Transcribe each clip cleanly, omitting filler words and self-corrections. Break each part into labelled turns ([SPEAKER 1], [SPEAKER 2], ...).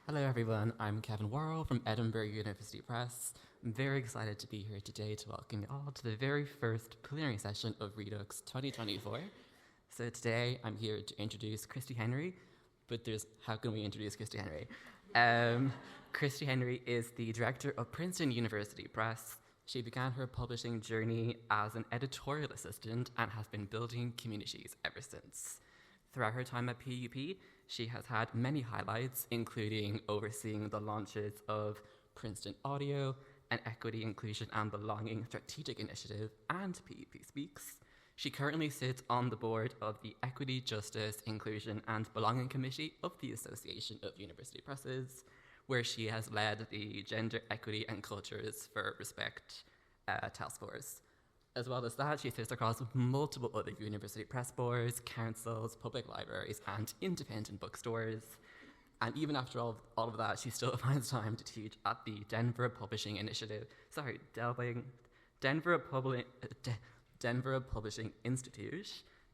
[SPEAKER 1] Hello everyone, I'm Kevin Worrell from Edinburgh University Press. I'm very excited to be here today to welcome you all to the very first plenary session of Redux 2024. So today I'm here to introduce Christie Henry, but how can we introduce Christie Henry? Christie Henry is the director of Princeton University Press. She began her publishing journey as an editorial assistant and has been building communities ever since. Throughout her time at PUP, she has had many highlights, including overseeing the launches of Princeton Audio, an Equity, Inclusion and Belonging Strategic Initiative, and PUP Speaks. She currently sits on the board of the Equity, Justice, Inclusion and Belonging Committee of the Association of University Presses, where she has led the Gender, Equity and Cultures for Respect task force. As well as that, she sits across multiple other university press boards, councils, public libraries, and independent bookstores. And even after all of that, she still finds time to teach at the Denver Publishing Institute,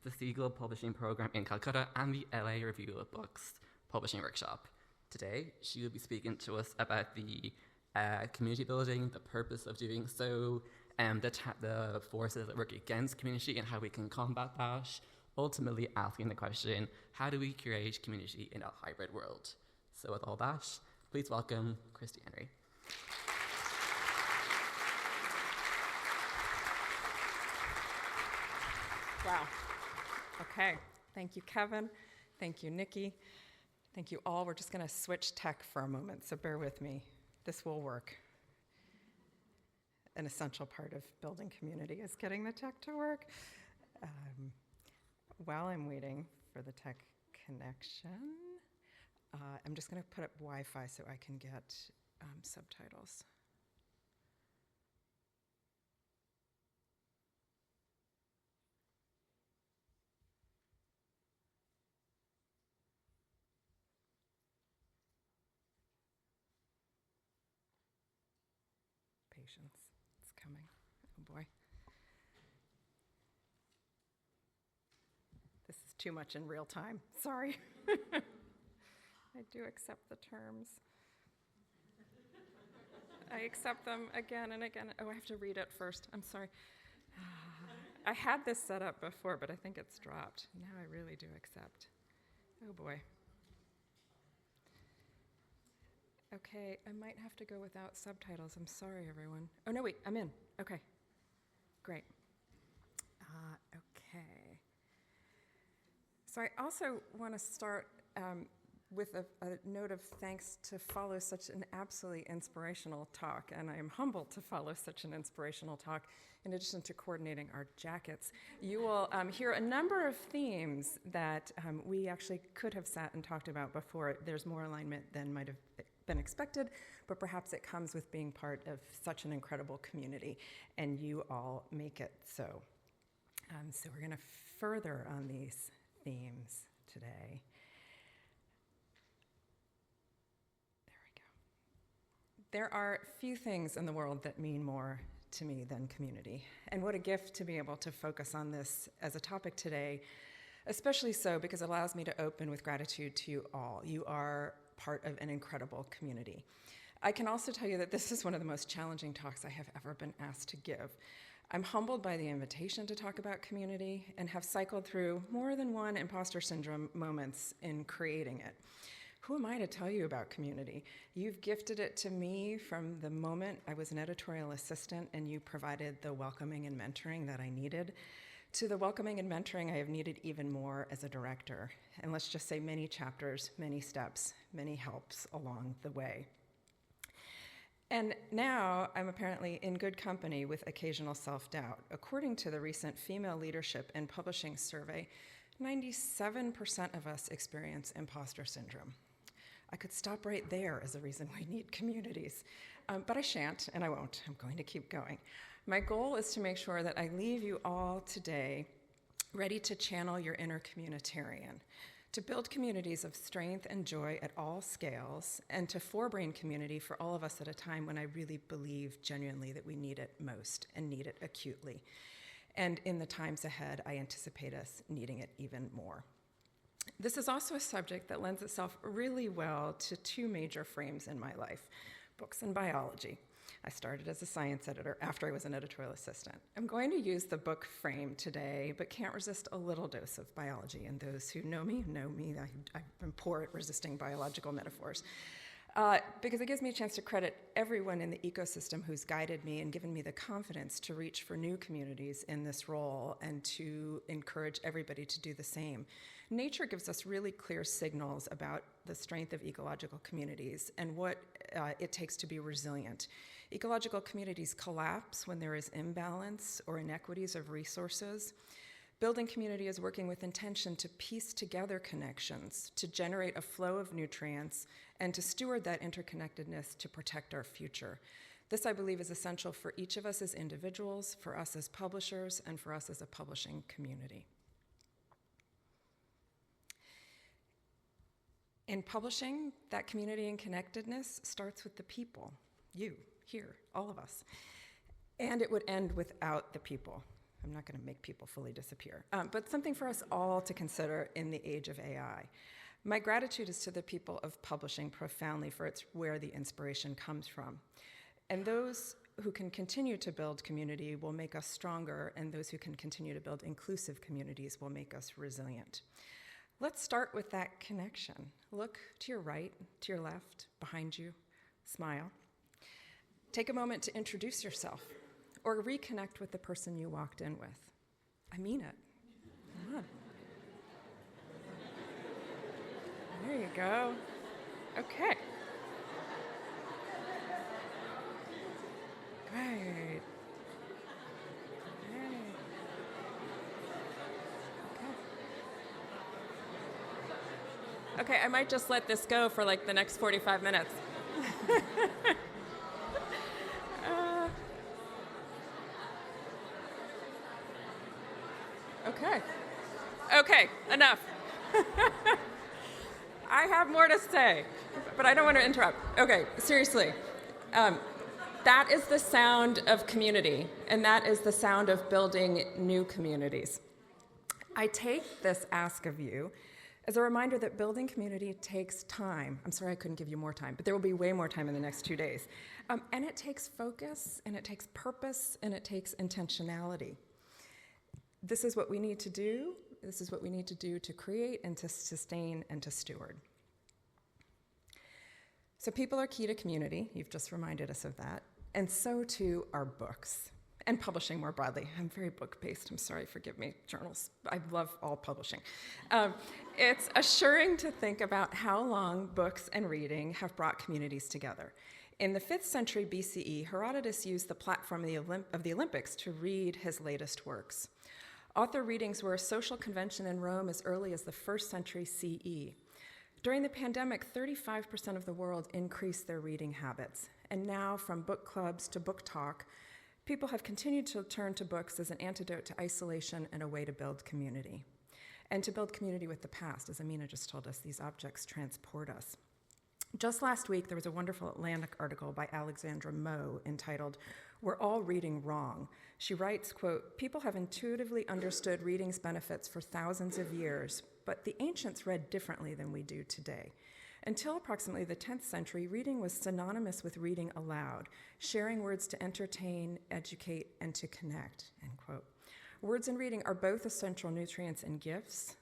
[SPEAKER 1] the Siegel Publishing Program in Calcutta, and the LA Review of Books Publishing Workshop. Today, she will be speaking to us about the community building, the purpose of doing so, the forces that work against community and how we can combat that, ultimately asking the question, how do we create community in a hybrid world? So with all that, please welcome Christie Henry.
[SPEAKER 2] Wow. Okay. Thank you, Kevin. Thank you, Nikki. Thank you all. We're just going to switch tech for a moment, so bear with me. This will work. An essential part of building community is getting the tech to work. While I'm waiting for the tech connection, I'm just going to put up Wi-Fi so I can get subtitles. Patience. It's coming. Oh boy. This is too much in real time. Sorry. I do accept the terms. I accept them again and again. Oh, I have to read it first. I'm sorry. I had this set up before, but I think it's dropped. Now I really do accept. Oh boy. Okay, I might have to go without subtitles. I'm sorry, everyone. Oh, no, wait, I'm in. Okay, great. Okay. So I also want to start with a note of thanks to follow such an absolutely inspirational talk, and I am humbled to follow such an inspirational talk. In addition to coordinating our jackets, you will hear a number of themes that we actually could have sat and talked about before. There's more alignment than might have been expected, but perhaps it comes with being part of such an incredible community, and you all make it so. So we're going to further on these themes today. There we go. There are few things in the world that mean more to me than community, and what a gift to be able to focus on this as a topic today, especially so because it allows me to open with gratitude to you all. You are part of an incredible community. I can also tell you that this is one of the most challenging talks I have ever been asked to give. I'm humbled by the invitation to talk about community and have cycled through more than one imposter syndrome moments in creating it. Who am I to tell you about community? You've gifted it to me from the moment I was an editorial assistant and you provided the welcoming and mentoring that I needed, to the welcoming and mentoring I have needed even more as a director. And let's just say many chapters, many steps, many helps along the way. And now I'm apparently in good company with occasional self-doubt. According to the recent Female Leadership in Publishing survey, 97% of us experience imposter syndrome. I could stop right there as a reason we need communities, but I shan't, and I won't. I'm going to keep going. My goal is to make sure that I leave you all today ready to channel your inner communitarian, to build communities of strength and joy at all scales, and to forebrain community for all of us at a time when I really believe genuinely that we need it most and need it acutely. And in the times ahead, I anticipate us needing it even more. This is also a subject that lends itself really well to two major frames in my life: books and biology. I started as a science editor after I was an editorial assistant. I'm going to use the book frame today, but can't resist a little dose of biology. And those who know me. I'm poor at resisting biological metaphors. Because it gives me a chance to credit everyone in the ecosystem who's guided me and given me the confidence to reach for new communities in this role and to encourage everybody to do the same. Nature gives us really clear signals about the strength of ecological communities and what it takes to be resilient. Ecological communities collapse when there is imbalance or inequities of resources. Building community is working with intention to piece together connections, to generate a flow of nutrients, and to steward that interconnectedness to protect our future. This, I believe, is essential for each of us as individuals, for us as publishers, and for us as a publishing community. In publishing, that community and connectedness starts with the people, you, here, all of us. And it would end without the people. I'm not going to make people fully disappear, but something for us all to consider in the age of AI. My gratitude is to the people of publishing profoundly, for it's where the inspiration comes from. And those who can continue to build community will make us stronger, and those who can continue to build inclusive communities will make us resilient. Let's start with that connection. Look to your right, to your left, behind you, smile. Take a moment to introduce yourself or reconnect with the person you walked in with. I mean it. Come on. There you go. Okay. Great. Okay, I might just let this go for like the next 45 minutes. Okay, enough. I have more to say, but I don't want to interrupt. Okay, seriously. That is the sound of community, and that is the sound of building new communities. I take this ask of you as a reminder that building community takes time. I'm sorry I couldn't give you more time, but there will be way more time in the next 2 days. And it takes focus, and it takes purpose, and it takes intentionality. This is what we need to do. This is what we need to do to create and to sustain and to steward. So people are key to community. You've just reminded us of that. And so too are books and publishing more broadly. I'm very book-based. I'm sorry, forgive me, journals. I love all publishing. It's assuring to think about how long books and reading have brought communities together. In the 5th century BCE, Herodotus used the platform of the Olympics to read his latest works. Author readings were a social convention in Rome as early as the 1st century CE. During the pandemic, 35% of the world increased their reading habits. And now, from book clubs to book talk, people have continued to turn to books as an antidote to isolation and a way to build community. And to build community with the past, as Amina just told us, these objects transport us. Just last week, there was a wonderful Atlantic article by Alexandra Moe entitled, "We're All Reading Wrong." She writes, quote, "People have intuitively understood reading's benefits for thousands of years, but the ancients read differently than we do today. Until approximately the 10th century, reading was synonymous with reading aloud, sharing words to entertain, educate, and to connect," end quote. Words and reading are both essential nutrients and gifts.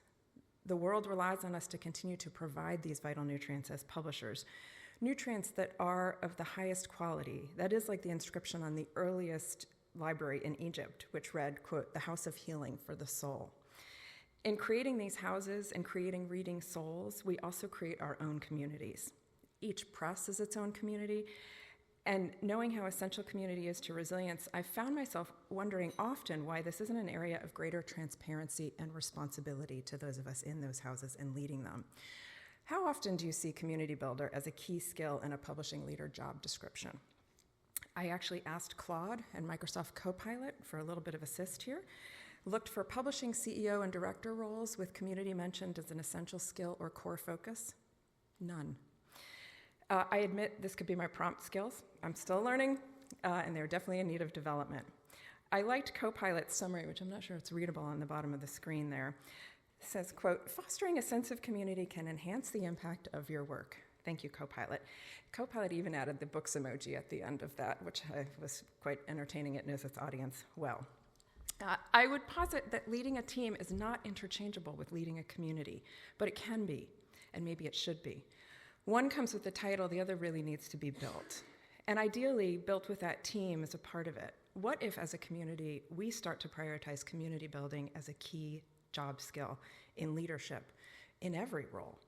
[SPEAKER 2] The world relies on us to continue to provide these vital nutrients as publishers, nutrients that are of the highest quality. That is like the inscription on the earliest library in Egypt, which read, quote, "The house of healing for the soul." In creating these houses and creating reading souls, we also create our own communities. Each press is its own community, and knowing how essential community is to resilience, I've found myself wondering often why this isn't an area of greater transparency and responsibility to those of us in those houses and leading them. How often do you see community builder as a key skill in a publishing leader job description? I actually asked Claude and Microsoft Copilot for a little bit of assist here, looked for publishing CEO and director roles with community mentioned as an essential skill or core focus. None. I admit this could be my prompt skills. I'm still learning, and they're definitely in need of development. I liked Copilot's summary, which I'm not sure it's readable on the bottom of the screen there. says, quote, "Fostering a sense of community can enhance the impact of your work." Thank you, Copilot. Copilot even added the books emoji at the end of that, which was quite entertaining. It knows its audience well. I would posit that leading a team is not interchangeable with leading a community, but it can be, and maybe it should be. One comes with the title, the other really needs to be built. And ideally, built with that team as a part of it. What if, as a community, we start to prioritize community building as a key job skill in leadership, in every role,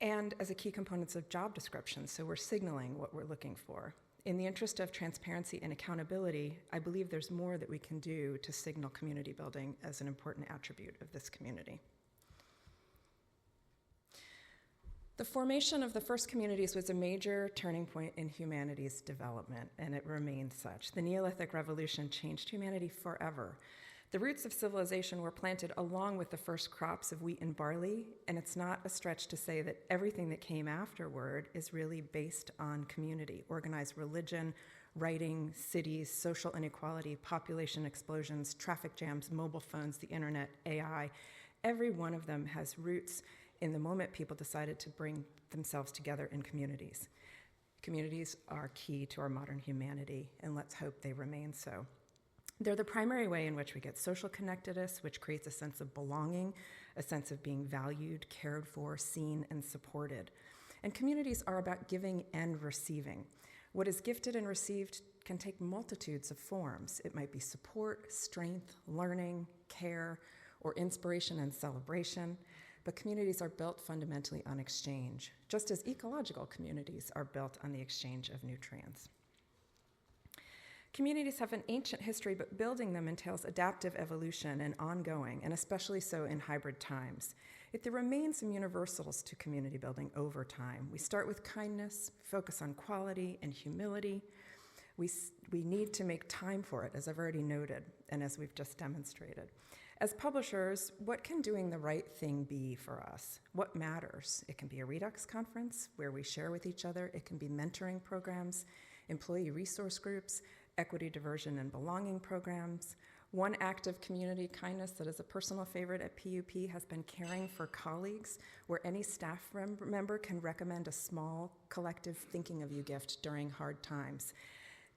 [SPEAKER 2] and as a key component of job descriptions, so we're signaling what we're looking for. In the interest of transparency and accountability, I believe there's more that we can do to signal community building as an important attribute of this community. The formation of the first communities was a major turning point in humanity's development, and it remains such. The Neolithic Revolution changed humanity forever. The roots of civilization were planted along with the first crops of wheat and barley, and it's not a stretch to say that everything that came afterward is really based on community, organized religion, writing, cities, social inequality, population explosions, traffic jams, mobile phones, the internet, AI. Every one of them has roots in the moment people decided to bring themselves together in communities. Communities are key to our modern humanity, and let's hope they remain so. They're the primary way in which we get social connectedness, which creates a sense of belonging, a sense of being valued, cared for, seen, and supported. And communities are about giving and receiving. What is gifted and received can take multitudes of forms. It might be support, strength, learning, care, or inspiration and celebration. But communities are built fundamentally on exchange, just as ecological communities are built on the exchange of nutrients. Communities have an ancient history, but building them entails adaptive evolution and ongoing, and especially so in hybrid times. Yet there remain some universals to community building over time. We start with kindness, focus on quality and humility. We need to make time for it, as I've already noted, and as we've just demonstrated. As publishers, what can doing the right thing be for us? What matters? It can be a Redux conference where we share with each other. It can be mentoring programs, employee resource groups, equity, diversion, and belonging programs. One act of community kindness that is a personal favorite at PUP has been caring for colleagues, where any staff member can recommend a small collective thinking of you gift during hard times.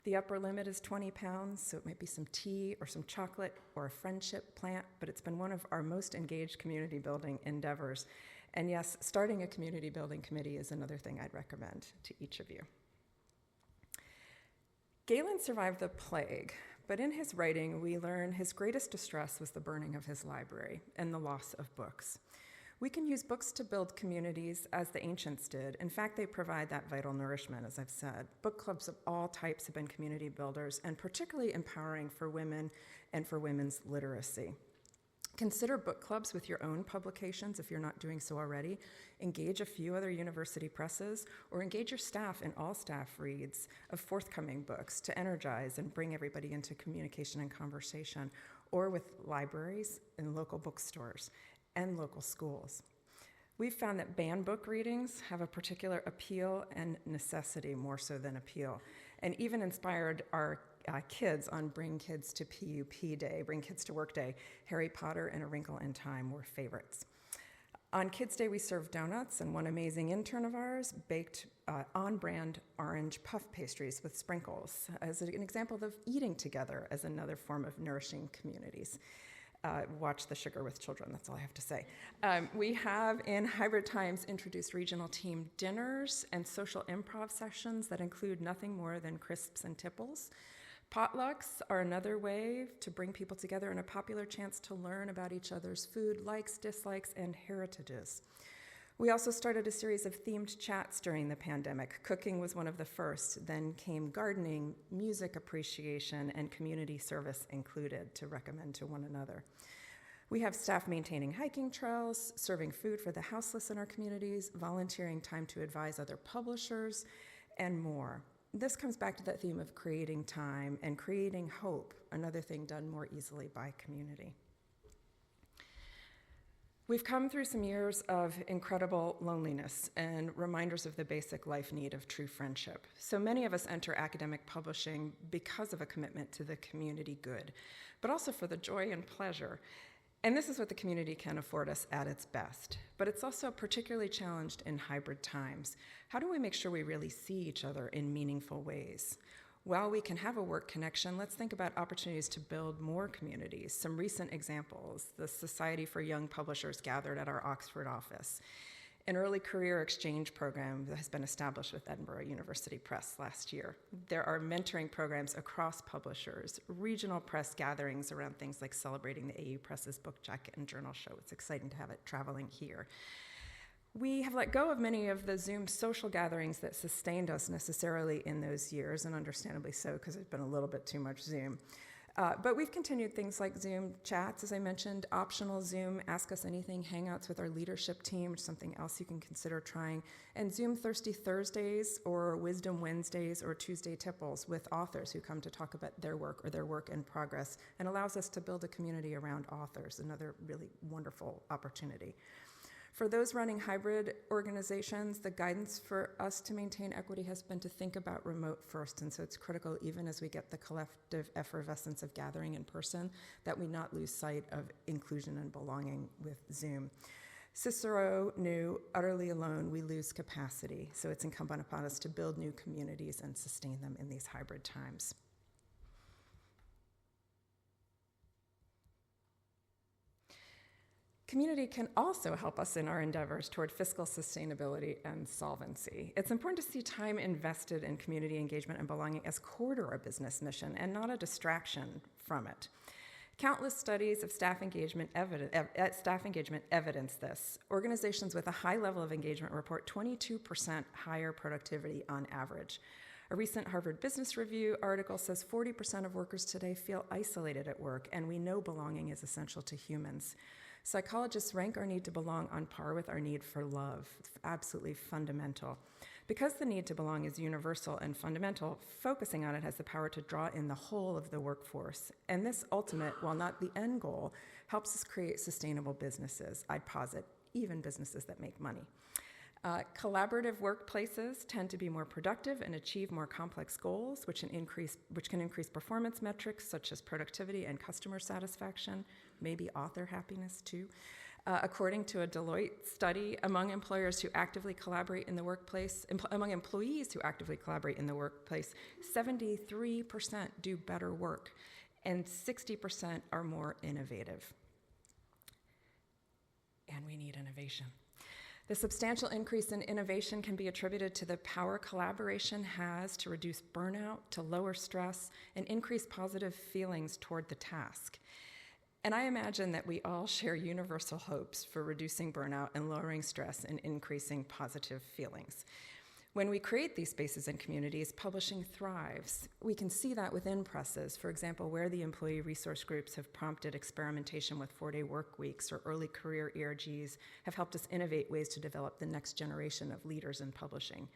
[SPEAKER 2] The upper limit is 20 pounds, so it might be some tea or some chocolate or a friendship plant, but it's been one of our most engaged community building endeavors. And yes, starting a community building committee is another thing I'd recommend to each of you. Galen survived the plague, but in his writing, we learn his greatest distress was the burning of his library and the loss of books. We can use books to build communities as the ancients did. In fact, they provide that vital nourishment, as I've said. Book clubs of all types have been community builders and particularly empowering for women and for women's literacy. Consider book clubs with your own publications if you're not doing so already. Engage a few other university presses, or engage your staff in all staff reads of forthcoming books to energize and bring everybody into communication and conversation, or with libraries and local bookstores and local schools. We've found that banned book readings have a particular appeal and necessity more so than appeal, and even inspired our kids on Bring Kids to PUP Day, Bring Kids to Work Day. Harry Potter and A Wrinkle in Time were favorites. On Kids Day, we served donuts, and one amazing intern of ours baked on-brand orange puff pastries with sprinkles as an example of eating together as another form of nourishing communities. Watch the sugar with children, that's all I have to say. We have, in hybrid times, introduced regional team dinners and social improv sessions that include nothing more than crisps and tipples. Potlucks are another way to bring people together and a popular chance to learn about each other's food likes, dislikes, and heritages. We also started a series of themed chats during the pandemic. Cooking was one of the first, then came gardening, music appreciation, and community service included to recommend to one another. We have staff maintaining hiking trails, serving food for the houseless in our communities, volunteering time to advise other publishers, and more. This comes back to that theme of creating time and creating hope, another thing done more easily by community. We've come through some years of incredible loneliness and reminders of the basic life need of true friendship. So many of us enter academic publishing because of a commitment to the community good, but also for the joy and pleasure. And this is what the community can afford us at its best. But it's also particularly challenged in hybrid times. How do we make sure we really see each other in meaningful ways? While we can have a work connection, let's think about opportunities to build more communities. Some recent examples: the Society for Young Publishers gathered at our Oxford office. An early career exchange program that has been established with Edinburgh University Press last year. There are mentoring programs across publishers, regional press gatherings around things like celebrating the AU Press's book jacket and journal show. It's exciting to have it traveling here. We have let go of many of the Zoom social gatherings that sustained us necessarily in those years, and understandably so, because it's been a little bit too much Zoom. But we've continued things like Zoom chats, as I mentioned, optional Zoom Ask Us Anything hangouts with our leadership team, which is something else you can consider trying, and Zoom Thirsty Thursdays or Wisdom Wednesdays or Tuesday Tipples with authors who come to talk about their work or their work in progress, and allows us to build a community around authors, another really wonderful opportunity. For those running hybrid organizations, the guidance for us to maintain equity has been to think about remote first, and so it's critical, even as we get the collective effervescence of gathering in person, that we not lose sight of inclusion and belonging with Zoom. Cicero knew, utterly alone, we lose capacity, so it's incumbent upon us to build new communities and sustain them in these hybrid times. Community can also help us in our endeavors toward fiscal sustainability and solvency. It's important to see time invested in community engagement and belonging as core to our business mission and not a distraction from it. Countless studies of staff engagement evidence this. Organizations with a high level of engagement report 22% higher productivity on average. A recent Harvard Business Review article says 40% of workers today feel isolated at work, and we know belonging is essential to humans. Psychologists rank our need to belong on par with our need for love. It's absolutely fundamental. Because the need to belong is universal and fundamental, focusing on it has the power to draw in the whole of the workforce. And this ultimate, while not the end goal, helps us create sustainable businesses. I'd posit, even businesses that make money. Collaborative workplaces tend to be more productive and achieve more complex goals, which can increase performance metrics such as productivity and customer satisfaction, maybe author happiness too. According to a Deloitte study, among employers who actively collaborate in the workplace, among employees who actively collaborate in the workplace, 73% do better work, and 60% are more innovative. And we need innovation. The substantial increase in innovation can be attributed to the power collaboration has to reduce burnout, to lower stress, and increase positive feelings toward the task. And I imagine that we all share universal hopes for reducing burnout and lowering stress and increasing positive feelings. When we create these spaces and communities, publishing thrives. We can see that within presses, for example, where the employee resource groups have prompted experimentation with 4-day work weeks, or early career ERGs have helped us innovate ways to develop the next generation of leaders in publishing.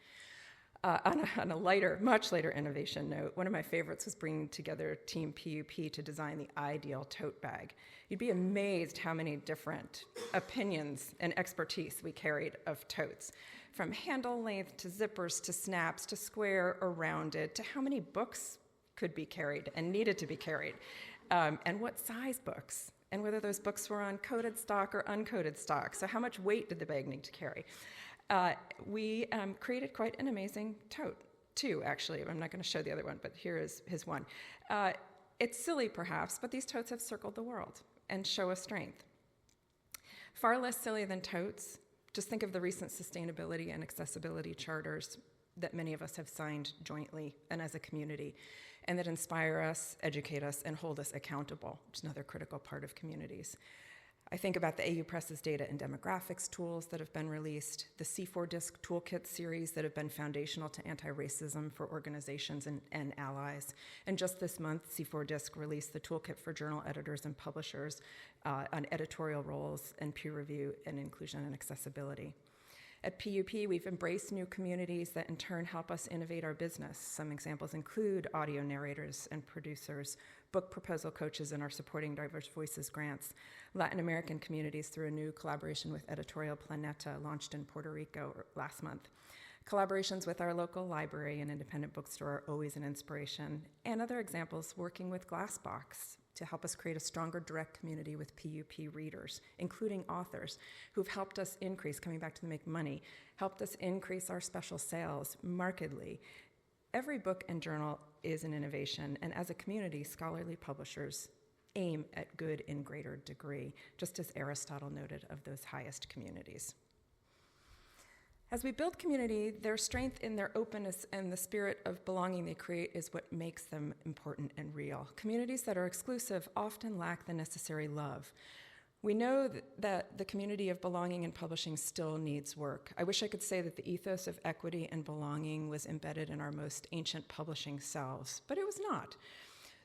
[SPEAKER 2] On a lighter, much later innovation note, one of my favorites was bringing together Team PUP to design the ideal tote bag. You'd be amazed how many different opinions and expertise we carried of totes, from handle length to zippers to snaps to square or rounded to how many books could be carried and needed to be carried, and what size books, and whether those books were on coated stock or uncoated stock. So how much weight did the bag need to carry? We created quite an amazing tote, too, actually. I'm not going to show the other one, but here is his one. It's silly, perhaps, but these totes have circled the world and show a strength. Far less silly than totes, just think of the recent sustainability and accessibility charters that many of us have signed jointly and as a community, and that inspire us, educate us, and hold us accountable, which is another critical part of communities. I think about the AU Press's data and demographics tools that have been released, the C4DISC toolkit series that have been foundational to anti-racism for organizations and allies. And just this month, C4DISC released the toolkit for journal editors and publishers on editorial roles and peer review and inclusion and accessibility. At PUP, we've embraced new communities that in turn help us innovate our business. Some examples include audio narrators and producers, book proposal coaches in our Supporting Diverse Voices grants, Latin American communities through a new collaboration with Editorial Planeta launched in Puerto Rico last month. Collaborations with our local library and independent bookstore are always an inspiration, and other examples working with Glassbox to help us create a stronger direct community with PUP readers, including authors, who've helped us increase, coming back to the make money, helped us increase our special sales markedly. Every book and journal is an innovation, and as a community, scholarly publishers aim at good in greater degree, just as Aristotle noted of those highest communities. As we build community, their strength in their openness and the spirit of belonging they create is what makes them important and real. Communities that are exclusive often lack the necessary love. We know that the community of belonging in publishing still needs work. I wish I could say that the ethos of equity and belonging was embedded in our most ancient publishing selves, but it was not.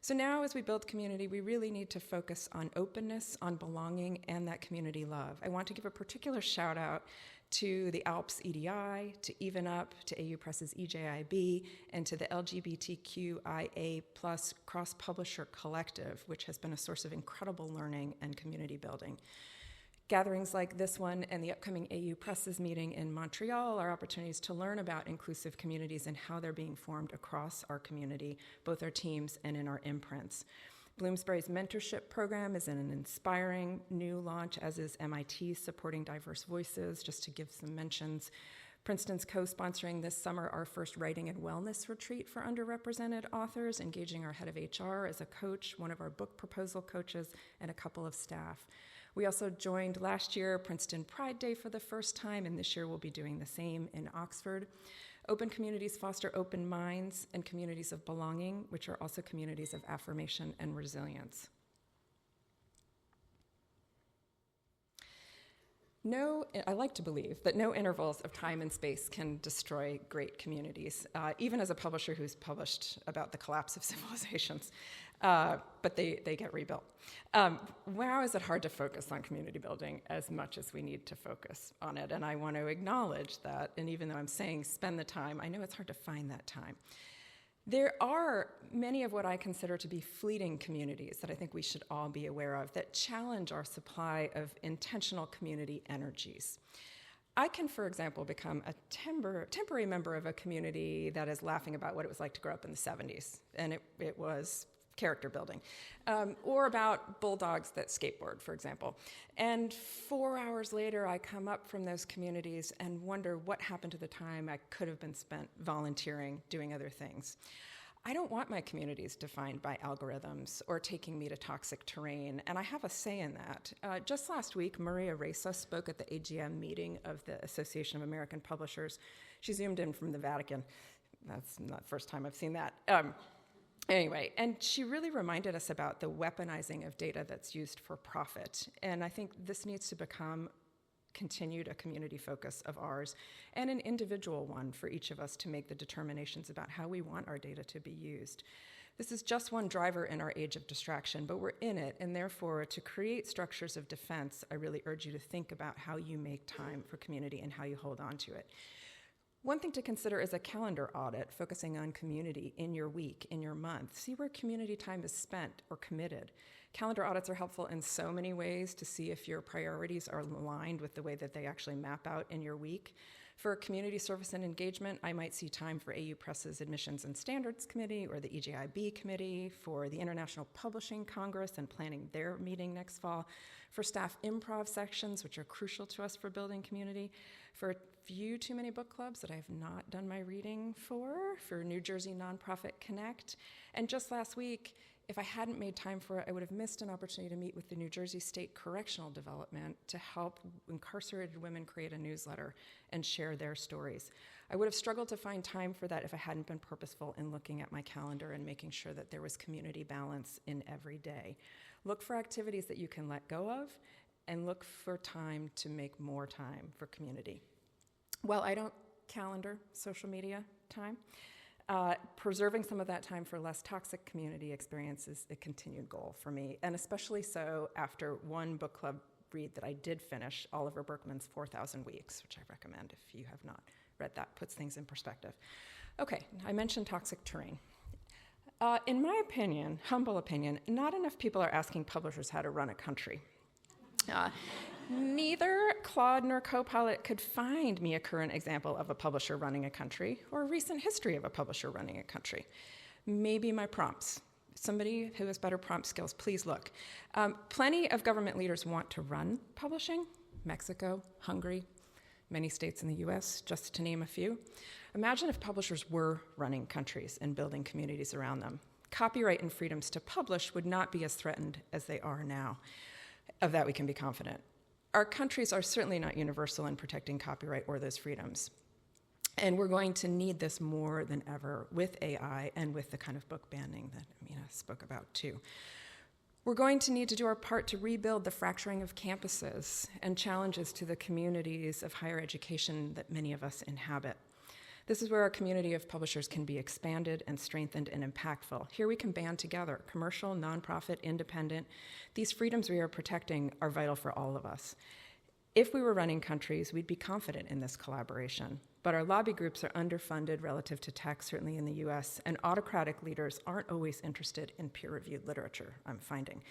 [SPEAKER 2] So now as we build community, we really need to focus on openness, on belonging, and that community love. I want to give a particular shout out to the ALPS EDI, to Even Up, to AU Press's EJIB, and to the LGBTQIA+ cross-publisher collective, which has been a source of incredible learning and community building. Gatherings like this one and the upcoming AU Presses meeting in Montreal are opportunities to learn about inclusive communities and how they're being formed across our community, both our teams and in our imprints. Bloomsbury's mentorship program is an inspiring new launch, as is MIT's Supporting Diverse Voices, just to give some mentions. Princeton's co-sponsoring this summer our first writing and wellness retreat for underrepresented authors, engaging our head of HR as a coach, one of our book proposal coaches, and a couple of staff. We also joined last year Princeton Pride Day for the first time, and this year we'll be doing the same in Oxford. Open communities foster open minds and communities of belonging, which are also communities of affirmation and resilience. I like to believe that no intervals of time and space can destroy great communities, even as a publisher who's published about the collapse of civilizations, but they get rebuilt. Wow, is it hard to focus on community building as much as we need to focus on it, and I want to acknowledge that, and even though I'm saying spend the time, I know it's hard to find that time. There are many of what I consider to be fleeting communities that I think we should all be aware of that challenge our supply of intentional community energies. I can, for example, become a temporary member of a community that is laughing about what it was like to grow up in the 70s, and it was character building, or about bulldogs that skateboard, for example. And 4 hours later, I come up from those communities and wonder what happened to the time I could have been spent volunteering, doing other things. I don't want my communities defined by algorithms or taking me to toxic terrain, and I have a say in that. Just last week, Maria Ressa spoke at the AGM meeting of the Association of American Publishers. She zoomed in from the Vatican. That's not the first time I've seen that. Anyway, and she really reminded us about the weaponizing of data that's used for profit. And I think this needs to become continued a community focus of ours and an individual one for each of us to make the determinations about how we want our data to be used. This is just one driver in our age of distraction, but we're in it, and therefore to create structures of defense, I really urge you to think about how you make time for community and how you hold on to it. One thing to consider is a calendar audit, focusing on community in your week, in your month. See where community time is spent or committed. Calendar audits are helpful in so many ways to see if your priorities are aligned with the way that they actually map out in your week. For community service and engagement, I might see time for AU Press's Admissions and Standards Committee or the EJIB Committee, for the International Publishing Congress and planning their meeting next fall, for staff improv sections, which are crucial to us for building community, for a few too many book clubs that I have not done my reading for New Jersey Nonprofit Connect. And just last week, if I hadn't made time for it, I would have missed an opportunity to meet with the New Jersey State Correctional Development to help incarcerated women create a newsletter and share their stories. I would have struggled to find time for that if I hadn't been purposeful in looking at my calendar and making sure that there was community balance in every day. Look for activities that you can let go of, and look for time to make more time for community. Well, I don't calendar social media time. Preserving some of that time for less toxic community experience is a continued goal for me, and especially so after one book club read that I did finish, Oliver Burkeman's 4,000 Weeks, which I recommend if you have not read that. Puts things in perspective. Okay, I mentioned toxic terrain. In my opinion, humble opinion, not enough people are asking publishers how to run a country. Neither Claude nor Copilot could find me a current example of a publisher running a country or a recent history of a publisher running a country. Maybe my prompts. somebody who has better prompt skills, please look. Plenty of government leaders want to run publishing. Mexico, Hungary, many states in the US, just to name a few. Imagine if publishers were running countries and building communities around them. Copyright and freedoms to publish would not be as threatened as they are now. Of that we can be confident. Our countries are certainly not universal in protecting copyright or those freedoms. And we're going to need this more than ever with AI and with the kind of book banning that Amina spoke about too. We're going to need to do our part to rebuild the fracturing of campuses and challenges to the communities of higher education that many of us inhabit. This is where our community of publishers can be expanded and strengthened and impactful. Here we can band together, commercial, nonprofit, independent. These freedoms we are protecting are vital for all of us. If we were running countries, we'd be confident in this collaboration. But our lobby groups are underfunded relative to tech, certainly in the US, and autocratic leaders aren't always interested in peer-reviewed literature, I'm finding.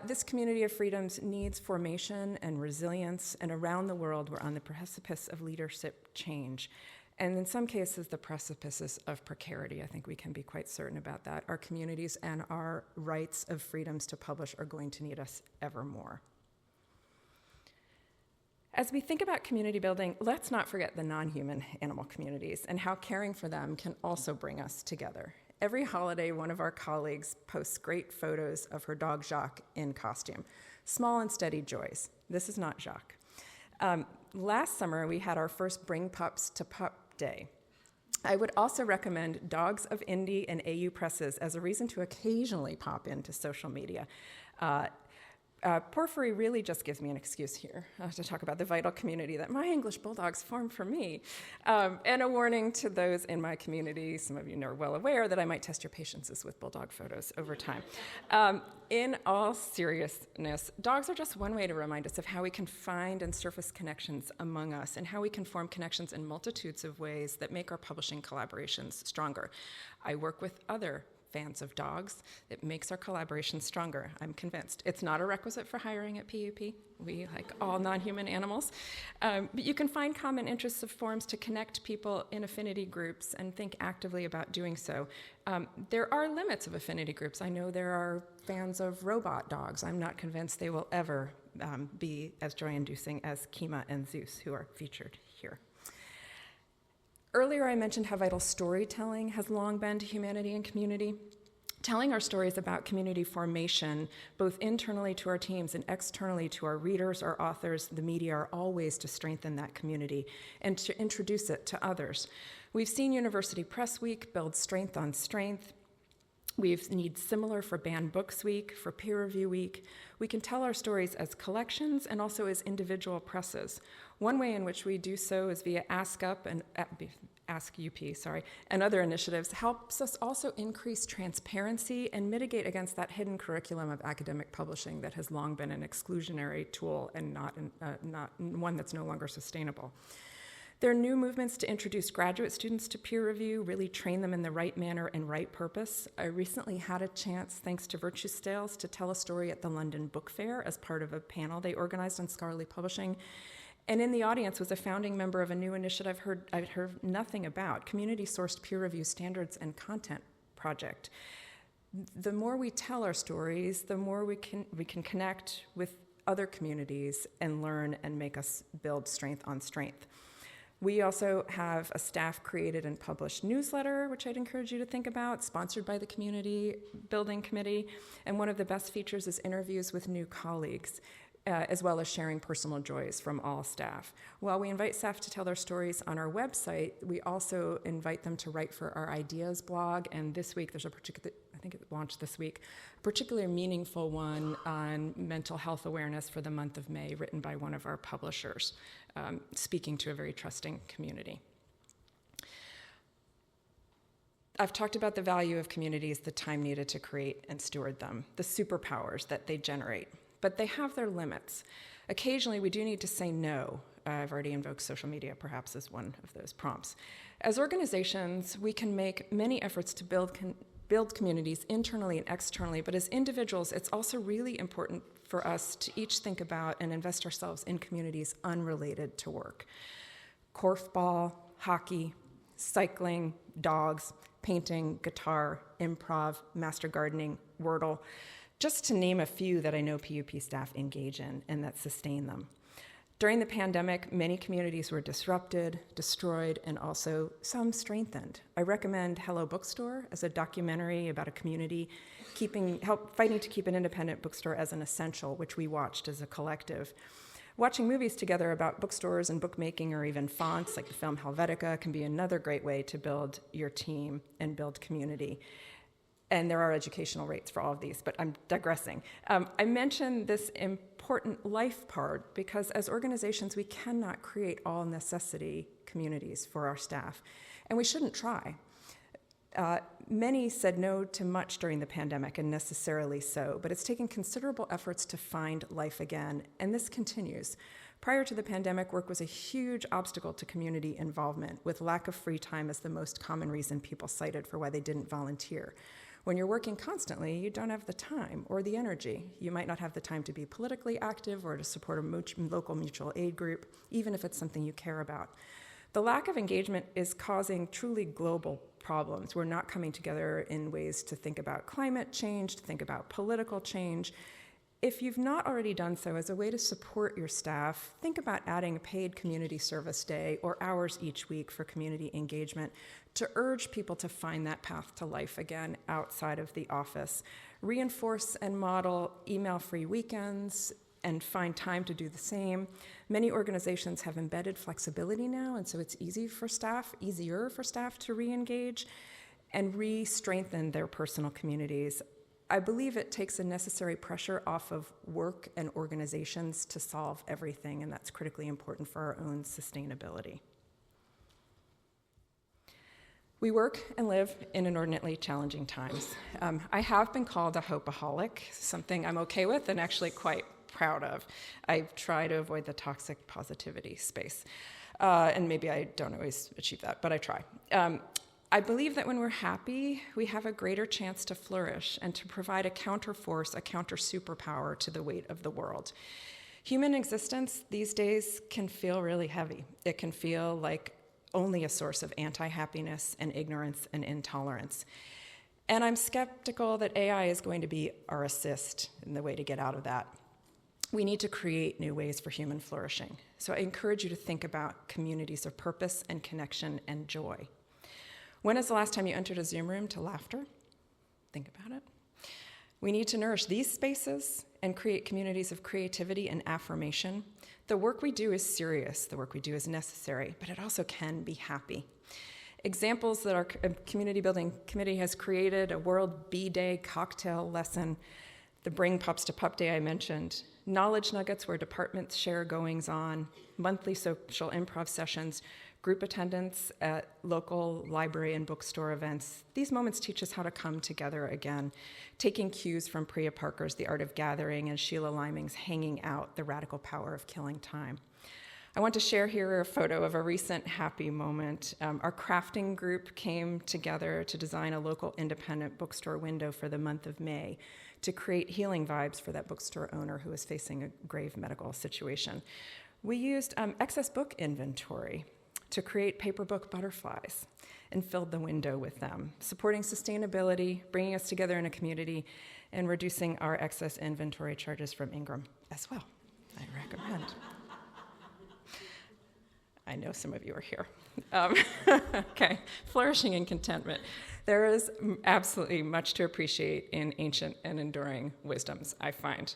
[SPEAKER 2] This community of freedoms needs formation and resilience, and around the world, we're on the precipice of leadership change. And in some cases, the precipices of precarity. I think we can be quite certain about that. Our communities and our rights of freedoms to publish are going to need us ever more. As we think about community building, let's not forget the non-human animal communities and how caring for them can also bring us together. Every holiday, one of our colleagues posts great photos of her dog Jacques in costume. Small and steady joys. This is not Jacques. Last summer, we had our first Bring Pups to Pup Day. I would also recommend Dogs of Indie and AU Presses as a reason to occasionally pop into social media. Porphyry really just gives me an excuse here to talk about the vital community that my English bulldogs form for me. And a warning to those in my community, some of you are well aware that I might test your patiences with bulldog photos over time. In all seriousness, dogs are just one way to remind us of how we can find and surface connections among us and how we can form connections in multitudes of ways that make our publishing collaborations stronger. I work with other fans of dogs. It makes our collaboration stronger, I'm convinced. It's not a requisite for hiring at PUP. We like all non-human animals. But you can find common interests of forms to connect people in affinity groups and think actively about doing so. There are limits of affinity groups. I know there are fans of robot dogs. I'm not convinced they will ever be as joy-inducing as Kima and Zeus, who are featured here. Earlier, I mentioned how vital storytelling has long been to humanity and community. Telling our stories about community formation, both internally to our teams and externally to our readers, our authors, the media, are all ways to strengthen that community and to introduce it to others. We've seen University Press Week build strength on strength. We need similar for Banned Books Week, for Peer Review Week. We can tell our stories as collections and also as individual presses. One way in which we do so is via Ask UP and and other initiatives helps us also increase transparency and mitigate against that hidden curriculum of academic publishing that has long been an exclusionary tool and not one that's no longer sustainable. There are new movements to introduce graduate students to peer review, really train them in the right manner and right purpose. I recently had a chance, thanks to Virtue Stales, to tell a story at the London Book Fair as part of a panel they organized on scholarly publishing. And in the audience was a founding member of a new initiative I'd heard nothing about, community-sourced peer review standards and content project. The more we tell our stories, the more we can connect with other communities and learn and make us build strength on strength. We also have a staff-created and published newsletter, which I'd encourage you to think about, sponsored by the Community Building Committee. And one of the best features is interviews with new colleagues, as well as sharing personal joys from all staff. While we invite staff to tell their stories on our website, we also invite them to write for our Ideas blog. And this week, there's a particular, I think it launched this week, a particularly meaningful one on mental health awareness for the month of May, written by one of our publishers, speaking to a very trusting community. I've talked about the value of communities, the time needed to create and steward them, the superpowers that they generate. But they have their limits. Occasionally, we do need to say no. I've already invoked social media, perhaps, as one of those prompts. As organizations, we can make many efforts to build communities internally and externally, but as individuals, it's also really important for us to each think about and invest ourselves in communities unrelated to work. Korfball, hockey, cycling, dogs, painting, guitar, improv, master gardening, Wordle, just to name a few that I know PUP staff engage in and that sustain them. During the pandemic, many communities were disrupted, destroyed, and also some strengthened. I recommend Hello Bookstore as a documentary about a community fighting to keep an independent bookstore as an essential, which we watched as a collective. Watching movies together about bookstores and bookmaking or even fonts, like the film Helvetica, can be another great way to build your team and build community. And there are educational rates for all of these, but I'm digressing. I mentioned this important life part because as organizations, we cannot create all necessity communities for our staff, and we shouldn't try. Many said no to much during the pandemic, and necessarily so, but it's taken considerable efforts to find life again, and this continues. Prior to the pandemic, work was a huge obstacle to community involvement, with lack of free time as the most common reason people cited for why they didn't volunteer. When you're working constantly, you don't have the time or the energy. You might not have the time to be politically active or to support a local mutual aid group, even if it's something you care about. The lack of engagement is causing truly global problems. We're not coming together in ways to think about climate change, to think about political change. If you've not already done so, as a way to support your staff, think about adding a paid community service day or hours each week for community engagement to urge people to find that path to life again outside of the office. Reinforce and model email-free weekends and find time to do the same. Many organizations have embedded flexibility now, and so it's easier for staff to re-engage and re-strengthen their personal communities. I believe it takes a necessary pressure off of work and organizations to solve everything, and that's critically important for our own sustainability. We work and live in inordinately challenging times. I have been called a hopeaholic, something I'm okay with and actually quite proud of. I try to avoid the toxic positivity space, and maybe I don't always achieve that, but I try. I believe that when we're happy, we have a greater chance to flourish and to provide a counterforce, a counter superpower to the weight of the world. Human existence these days can feel really heavy. It can feel like only a source of anti-happiness and ignorance and intolerance. And I'm skeptical that AI is going to be our assist in the way to get out of that. We need to create new ways for human flourishing. So I encourage you to think about communities of purpose and connection and joy. When is the last time you entered a Zoom room to laughter? Think about it. We need to nourish these spaces and create communities of creativity and affirmation. The work we do is serious, the work we do is necessary, but it also can be happy. Examples that our community building committee has created: a World Bee Day cocktail lesson, the Bring Pups to Pup Day I mentioned, knowledge nuggets where departments share goings on, monthly social improv sessions, group attendance at local library and bookstore events. These moments teach us how to come together again, taking cues from Priya Parker's The Art of Gathering and Sheila Liming's Hanging Out, The Radical Power of Killing Time. I want to share here a photo of a recent happy moment. Our crafting group came together to design a local independent bookstore window for the month of May to create healing vibes for that bookstore owner who was facing a grave medical situation. We used excess book inventory to create paper book butterflies and filled the window with them, supporting sustainability, bringing us together in a community, and reducing our excess inventory charges from Ingram as well. I recommend. I know some of you are here. Okay, flourishing and contentment. There is absolutely much to appreciate in ancient and enduring wisdoms, I find.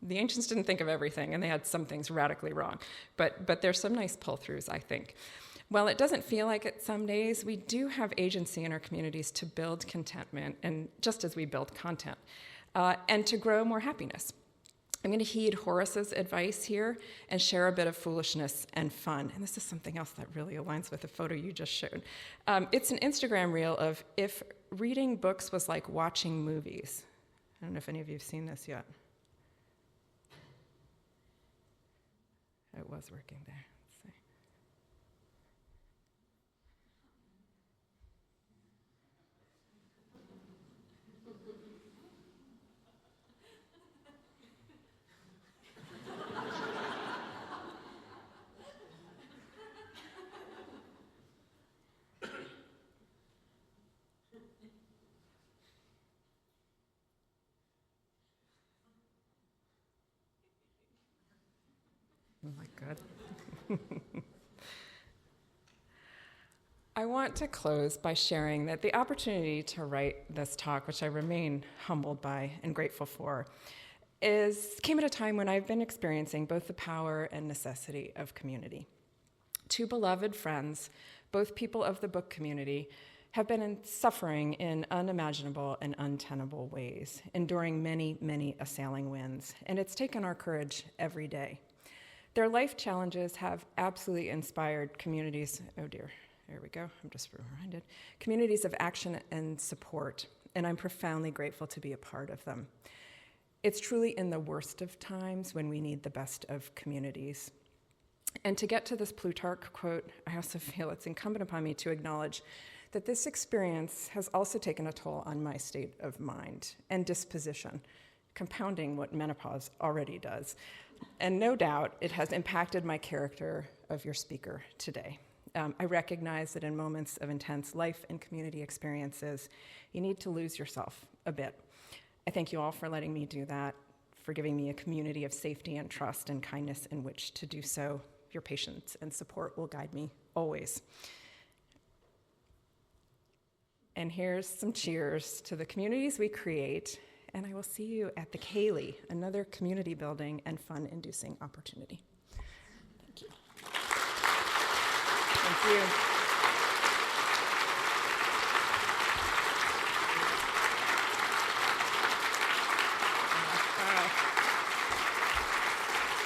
[SPEAKER 2] The ancients didn't think of everything, and they had some things radically wrong. But there's some nice pull-throughs, I think. While it doesn't feel like it some days, we do have agency in our communities to build contentment, and just as we build content, and to grow more happiness. I'm going to heed Horace's advice here and share a bit of foolishness and fun. And this is something else that really aligns with the photo you just showed. It's an Instagram reel of if reading books was like watching movies. I don't know if any of you have seen this yet. It was working there. Let's see. Good. I want to close by sharing that the opportunity to write this talk, which I remain humbled by and grateful for, came at a time when I've been experiencing both the power and necessity of community. Two beloved friends, both people of the book community, have been suffering in unimaginable and untenable ways, enduring many, many assailing winds, and it's taken our courage every day. Their life challenges have absolutely inspired communities, oh dear, there we go, I'm just reminded, communities of action and support, and I'm profoundly grateful to be a part of them. It's truly in the worst of times when we need the best of communities. And to get to this Plutarch quote, I also feel it's incumbent upon me to acknowledge that this experience has also taken a toll on my state of mind and disposition, compounding what menopause already does. And no doubt it has impacted my character of your speaker today. I recognize that in moments of intense life and community experiences, you need to lose yourself a bit. I thank you all for letting me do that, for giving me a community of safety and trust and kindness in which to do so. Your patience and support will guide me always. And here's some cheers to the communities we create, and I will see you at the Cayley, another community building and fun-inducing opportunity. Thank you. Thank you.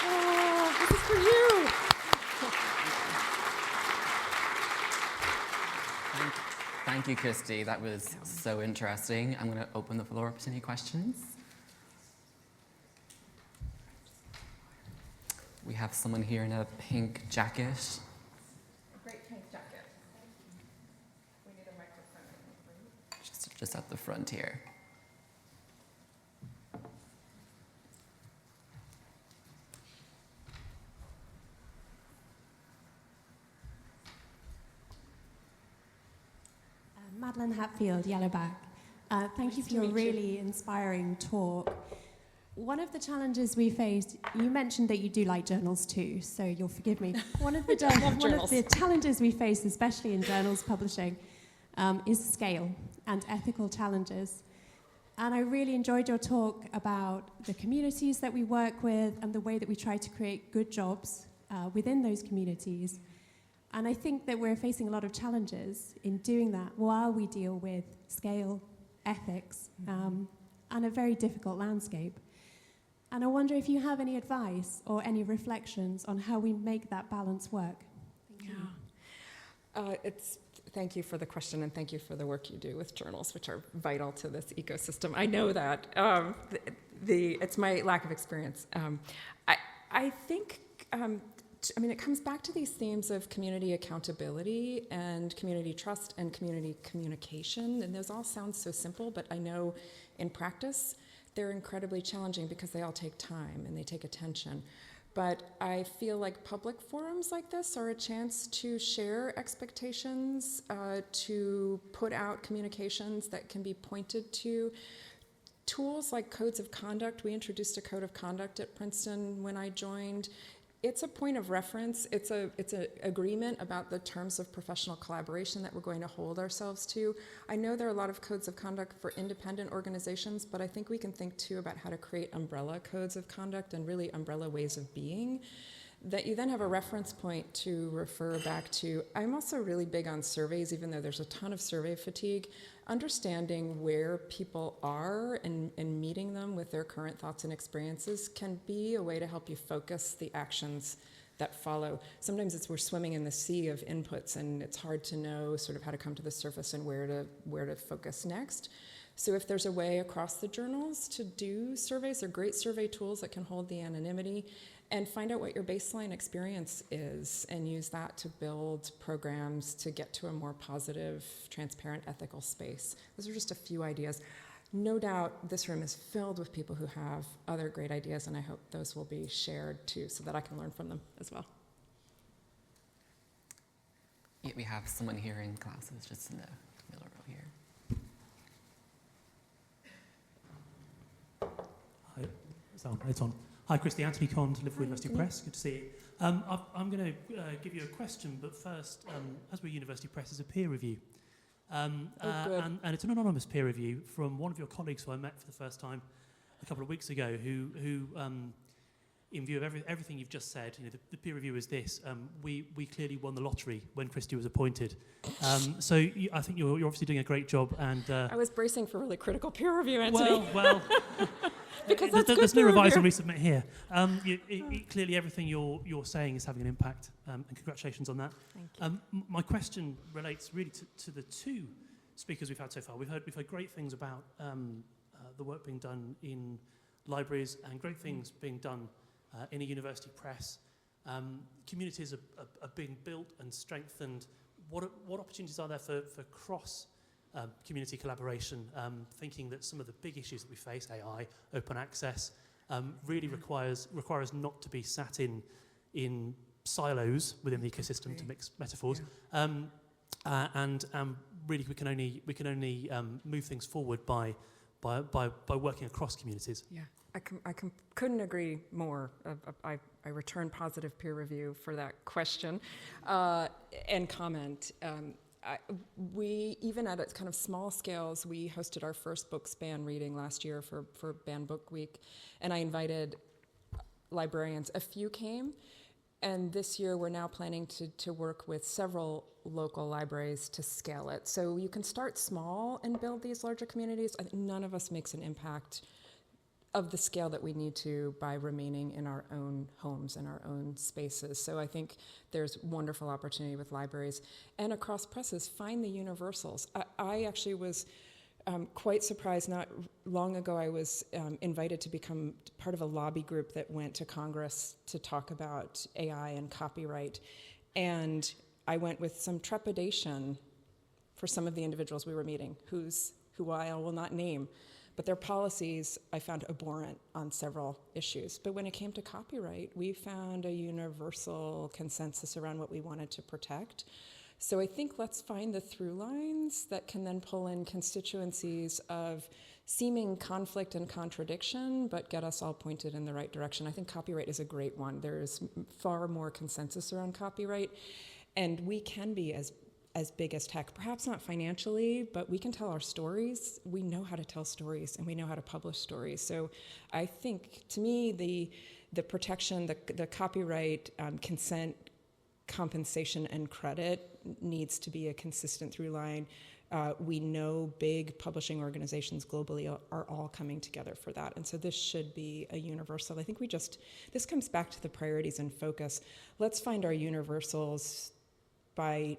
[SPEAKER 2] Oh, this is for you.
[SPEAKER 1] Thank you, Christie. That was so interesting. I'm going to open the floor up to any questions. We have someone here in a pink jacket.
[SPEAKER 2] A great pink jacket. We need a microphone.
[SPEAKER 1] Just at the front here.
[SPEAKER 3] Madeline Hatfield, Yellowback. Thank you for your really inspiring talk. One of the challenges we faced, you mentioned that you do like journals too, so you'll forgive me. One of the challenges we face, especially in journals publishing, is scale and ethical challenges. And I really enjoyed your talk about the communities that we work with and the way that we try to create good jobs within those communities. And I think that we're facing a lot of challenges in doing that while we deal with scale, ethics, and a very difficult landscape. And I wonder if you have any advice or any reflections on how we make that balance work. Thank you.
[SPEAKER 2] Thank you for the question, and thank you for the work you do with journals, which are vital to this ecosystem. I know that. It's my lack of experience. I think... it comes back to these themes of community accountability and community trust and community communication, and those all sound so simple, but I know in practice they're incredibly challenging because they all take time and they take attention. But I feel like public forums like this are a chance to share expectations, to put out communications that can be pointed to. Tools like codes of conduct, we introduced a code of conduct at Princeton when I joined. It's a point of reference. It's an agreement about the terms of professional collaboration that we're going to hold ourselves to. I know there are a lot of codes of conduct for independent organizations, but I think we can think too about how to create umbrella codes of conduct and really umbrella ways of being that you then have a reference point to refer back to. I'm also really big on surveys, even though there's a ton of survey fatigue. Understanding where people are and meeting them with their current thoughts and experiences can be a way to help you focus the actions that follow. Sometimes we're swimming in the sea of inputs, and it's hard to know sort of how to come to the surface and where to focus next. So if there's a way across the journals to do surveys, they're great survey tools that can hold the anonymity, and find out what your baseline experience is and use that to build programs to get to a more positive, transparent, ethical space. Those are just a few ideas. No doubt this room is filled with people who have other great ideas, and I hope those will be shared too so that I can learn from them as well.
[SPEAKER 1] Yeah, we have someone here in classes just in the middle row here.
[SPEAKER 4] Hi, it's on. Hi, Christie. Anthony Conn, Liverpool University Press. Good to see you. I'm going to give you a question, but first, as we're University Press, is a peer review. And it's an anonymous peer review from one of your colleagues who I met for the first time a couple of weeks ago, who in view of everything you've just said, the peer review is this: we clearly won the lottery when Christie was appointed. I think you're obviously doing a great job. And
[SPEAKER 2] I was bracing for really critical peer review, Anthony.
[SPEAKER 4] Well,
[SPEAKER 2] because
[SPEAKER 4] there's no revise and resubmit here. Clearly, everything you're saying is having an impact, and congratulations on that.
[SPEAKER 2] Thank you.
[SPEAKER 4] My question relates really to the two speakers we've had so far. We've heard great things about the work being done in libraries and great things being done in a university press. Communities are being built and strengthened. What opportunities are there for cross community collaboration, thinking that some of the big issues that we face, AI, open access, really requires not to be sat in silos within the ecosystem, to mix metaphors, and really we can only move things forward by working across communities.
[SPEAKER 2] Yeah, I couldn't agree more. I return positive peer review for that question and comment. We, even at its kind of small scales, we hosted our first books ban reading last year for Ban Book Week, and I invited librarians. A few came, and this year we're now planning to work with several local libraries to scale it. So you can start small and build these larger communities. None of us makes an impact of the scale that we need to by remaining in our own homes and our own spaces. So I think there's wonderful opportunity with libraries. And across presses, find the universals. I actually was quite surprised. Not long ago, I was invited to become part of a lobby group that went to Congress to talk about AI and copyright. And I went with some trepidation for some of the individuals we were meeting, who I will not name. But their policies I found abhorrent on several issues. But when it came to copyright, we found a universal consensus around what we wanted to protect. So I think let's find the through lines that can then pull in constituencies of seeming conflict and contradiction, but get us all pointed in the right direction. I think copyright is a great one. There is far more consensus around copyright, and we can be as big as tech, perhaps not financially, but we can tell our stories. We know how to tell stories, and we know how to publish stories. So I think, to me, the protection, the copyright, consent, compensation, and credit needs to be a consistent through line. We know big publishing organizations globally are all coming together for that. And so this should be a universal. I think this comes back to the priorities and focus. Let's find our universals by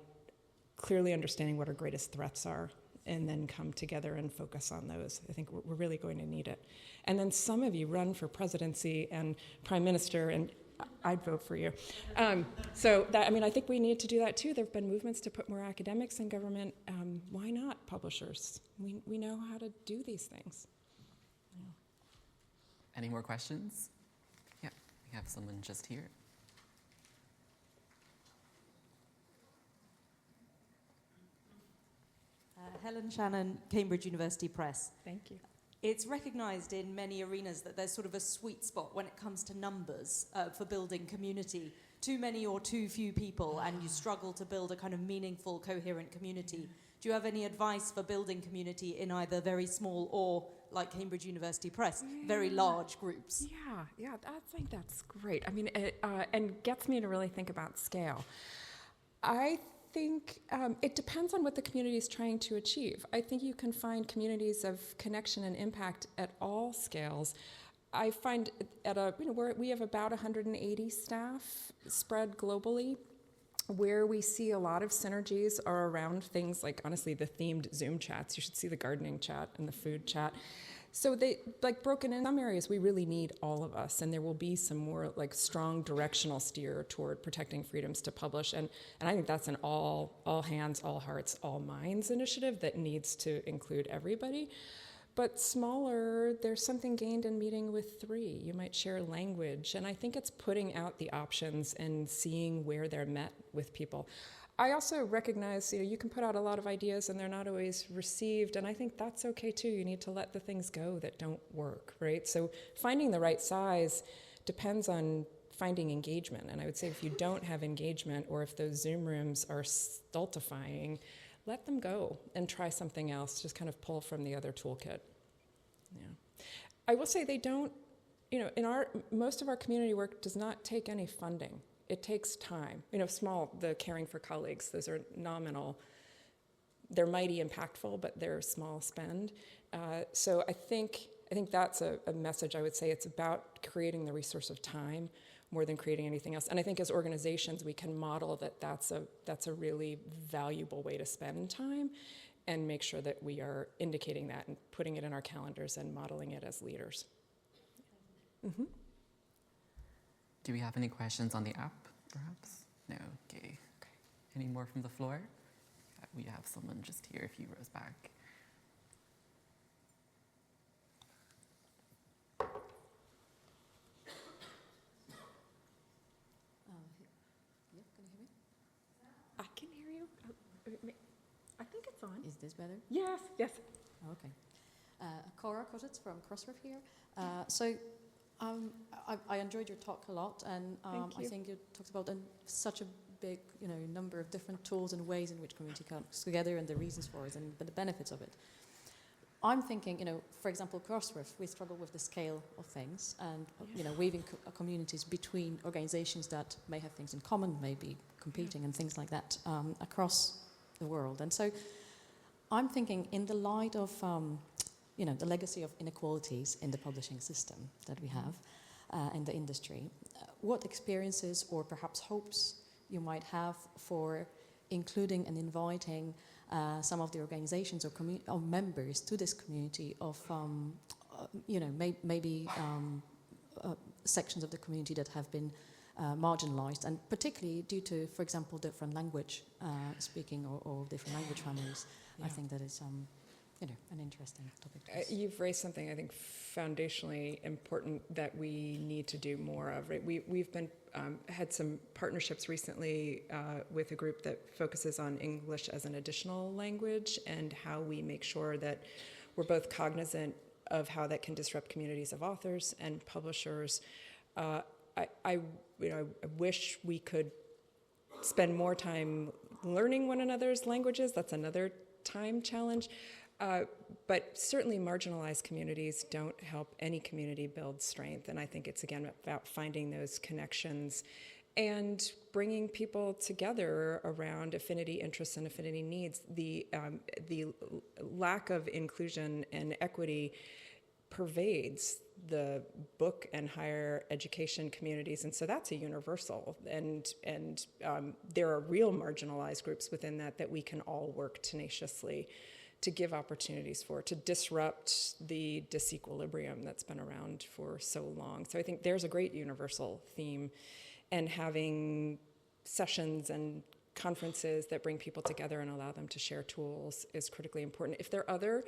[SPEAKER 2] clearly understanding what our greatest threats are, and then come together and focus on those. I think we're really going to need it. And then some of you run for presidency and prime minister, and I'd vote for you. So that, I think we need to do that too. There have been movements to put more academics in government. Why not publishers? We know how to do these things. Yeah.
[SPEAKER 1] Any more questions? Yeah, we have someone just here.
[SPEAKER 5] Helen Shannon, Cambridge University Press.
[SPEAKER 2] Thank you.
[SPEAKER 5] It's recognised in many arenas that there's sort of a sweet spot when it comes to numbers for building community. Too many or too few people, and you struggle to build a kind of meaningful, coherent community. Do you have any advice for building community in either very small or, like Cambridge University Press, very large groups?
[SPEAKER 2] Yeah, I think that's great. And gets me to really think about scale. I think it depends on what the community is trying to achieve. I think you can find communities of connection and impact at all scales. I find we have about 180 staff spread globally. Where we see a lot of synergies are around things like, honestly, the themed Zoom chats. You should see the gardening chat and the food chat. So they, broken in some areas, we really need all of us, and there will be some more strong directional steer toward protecting freedoms to publish, and I think that's an all hands, all hearts, all minds initiative that needs to include everybody. But smaller, there's something gained in meeting with three. You might share language, and I think it's putting out the options and seeing where they're met with people. I also recognize, you can put out a lot of ideas and they're not always received, and I think that's okay too. You need to let the things go that don't work, right? So finding the right size depends on finding engagement. And I would say if you don't have engagement, or if those Zoom rooms are stultifying, let them go and try something else. Just kind of pull from the other toolkit. Yeah. I will say they don't, most of our community work does not take any funding. It takes time. The caring for colleagues, those are nominal. They're mighty impactful, but they're small spend. So I think that's a message I would say. It's about creating the resource of time more than creating anything else. And I think as organizations, we can model that's a really valuable way to spend time, and make sure that we are indicating that and putting it in our calendars and modeling it as leaders. Mm-hmm.
[SPEAKER 1] Do we have any questions on the app, perhaps? No? Okay. Any more from the floor? We have someone just here, a few rows back.
[SPEAKER 6] Can you hear me?
[SPEAKER 2] I can hear you. I think it's on.
[SPEAKER 6] Is this better?
[SPEAKER 2] Yes.
[SPEAKER 6] Okay. Cora Kotitz from Crossref here. I enjoyed your talk a lot, and I think you talked about such a big, number of different tools and ways in which community comes together, and the reasons for it, and the benefits of it. I'm thinking, for example, Crossref, we struggle with the scale of things, and weaving communities between organizations that may have things in common, maybe competing and things like that across the world. And so I'm thinking, in the light of the legacy of inequalities in the publishing system that we have in the industry, what experiences or perhaps hopes you might have for including and inviting some of the organizations or members to this community of, maybe sections of the community that have been marginalized, and particularly due to, for example, different language speaking or different language families. Yeah. I think that is an interesting topic to us.
[SPEAKER 2] You've raised something I think foundationally important that we need to do more of. Right? We've been had some partnerships recently with a group that focuses on English as an additional language, and how we make sure that we're both cognizant of how that can disrupt communities of authors and publishers. I wish we could spend more time learning one another's languages. That's another time challenge. But certainly marginalized communities don't help any community build strength. And I think it's, again, about finding those connections and bringing people together around affinity interests and affinity needs. The lack of inclusion and equity pervades the book and higher education communities, and so that's a universal. And there are real marginalized groups within that we can all work tenaciously to give opportunities for, to disrupt the disequilibrium that's been around for so long. So I think there's a great universal theme, and having sessions and conferences that bring people together and allow them to share tools is critically important. If there are other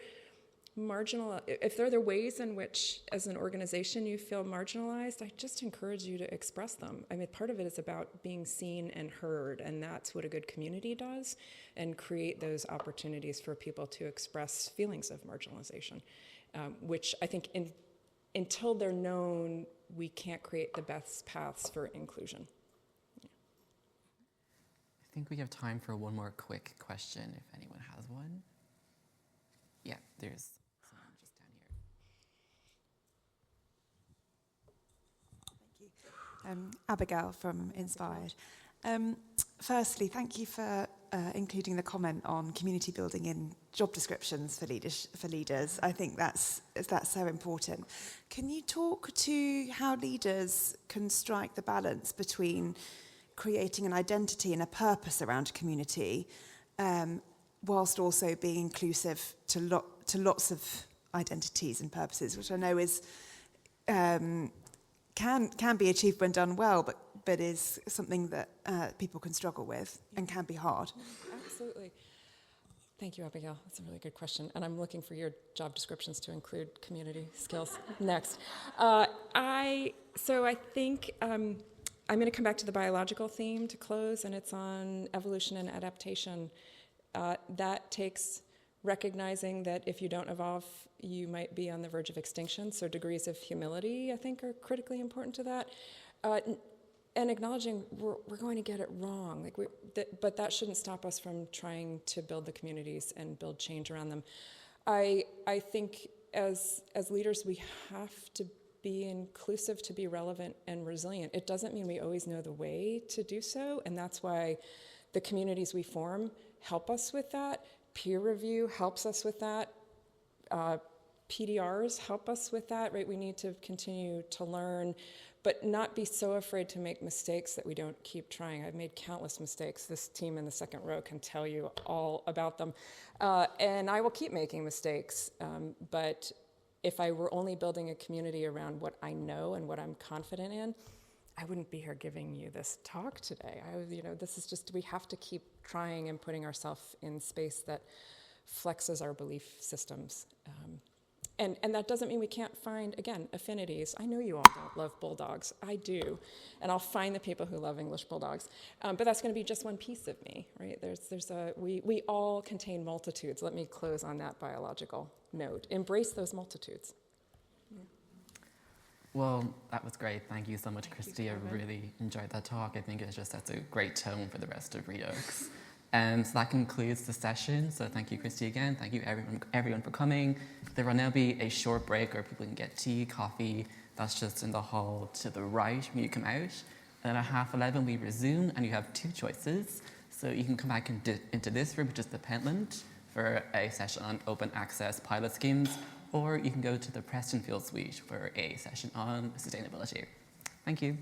[SPEAKER 2] ways in which, as an organization, you feel marginalized, I just encourage you to express them. I mean, part of it is about being seen and heard, and that's what a good community does, and create those opportunities for people to express feelings of marginalization, which I think until they're known, we can't create the best paths for inclusion. Yeah.
[SPEAKER 1] I think we have time for one more quick question, if anyone has one. Yeah, there's someone just down here.
[SPEAKER 7] Thank you. Abigail from Inspired. Firstly, thank you for including the comment on community building in job descriptions for leaders. I think that's so important. Can you talk to how leaders can strike the balance between creating an identity and a purpose around community, whilst also being inclusive to lots of identities and purposes, which I know is can be achieved when done well, but is something that people can struggle with and can be hard.
[SPEAKER 2] Absolutely. Thank you, Abigail. That's a really good question. And I'm looking for your job descriptions to include community skills next. I think I'm going to come back to the biological theme to close, and it's on evolution and adaptation. That takes recognizing that if you don't evolve, you might be on the verge of extinction. So degrees of humility, I think, are critically important to that. And acknowledging we're going to get it wrong, but that shouldn't stop us from trying to build the communities and build change around them. I think as leaders, we have to be inclusive to be relevant and resilient. It doesn't mean we always know the way to do so, and that's why the communities we form help us with that. Peer review helps us with that. PDRs help us with that, right? We need to continue to learn, but not be so afraid to make mistakes that we don't keep trying. I've made countless mistakes. This team in the second row can tell you all about them. And I will keep making mistakes, but if I were only building a community around what I know and what I'm confident in, I wouldn't be here giving you this talk today. This is just, we have to keep trying and putting ourselves in space that flexes our belief systems. And that doesn't mean we can't find, again, affinities. I know you all don't love bulldogs. I do. And I'll find the people who love English bulldogs. But that's going to be just one piece of me, right? We all contain multitudes. Let me close on that biological note. Embrace those multitudes. Yeah.
[SPEAKER 1] Well, that was great. Thank you so much, Christie. I really enjoyed that talk. I think it just sets a great tone for the rest of Redux. So that concludes the session. So thank you, Christie, again. Thank you, everyone for coming. There will now be a short break where people can get tea, coffee. That's just in the hall to the right when you come out. And at 11:30, we resume, and you have two choices. So you can come back into this room, which is the Pentland, for a session on open access pilot schemes, or you can go to the Preston Field Suite for a session on sustainability. Thank you.